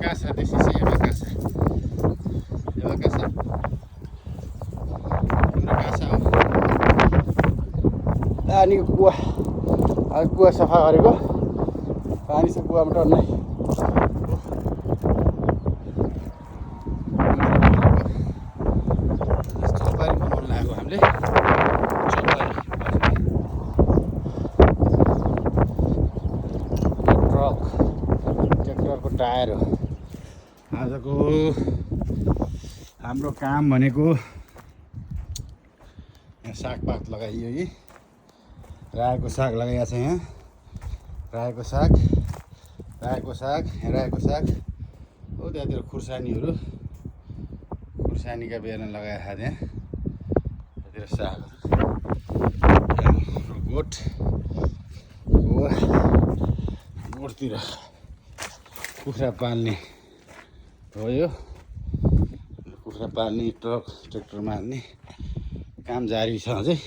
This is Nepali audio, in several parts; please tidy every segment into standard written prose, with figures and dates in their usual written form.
casa, this is Eva Casa. Eva Casa. हाम्रो casa हो। अनि कुवा, अब कुवा सफा गरेको पानी छ कुवामा टन्नै। चौपारी घुमाउन लागेको हामीले। ट्र्याक्टरको टायर हो। आजको हाम्रो काम भनेको यहाँ सागपात लगाइयो कि रायोको साग लगाइएको छ यहाँ। रायोको साग, रायोको साग हो त्यहाँतिर खुर्सानीहरू, खुर्सानीका बिहान लगाएको छ त्यहाँ। त्यहाँतिर सागहरू, गोठतिर कुखुरा पाल्ने हो यो। कुखुरा पाल्ने, ट्र्याक्टर मार्ने काम जारी छ अझै।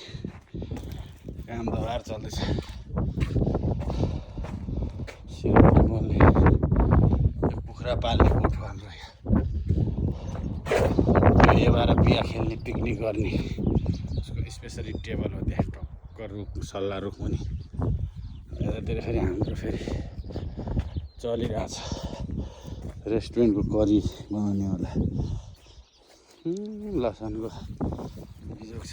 काम दबाएर चल्दैछ। सिलगढी मोल्ने कुखुरा पाल्ने गोठ हो हाम्रो यहाँ। एबार बिहा खेल्ने, पिकनिक गर्ने उसको स्पेसली टेबल हो त्यहाँ। टक्कर रुख, सल्लाह रुख मुनि। यतातिर फेरि हाम्रो फेरि चलिरहेछ रेस्टुरेन्टको करी बनाउने होला। लसनको बिजोग छ।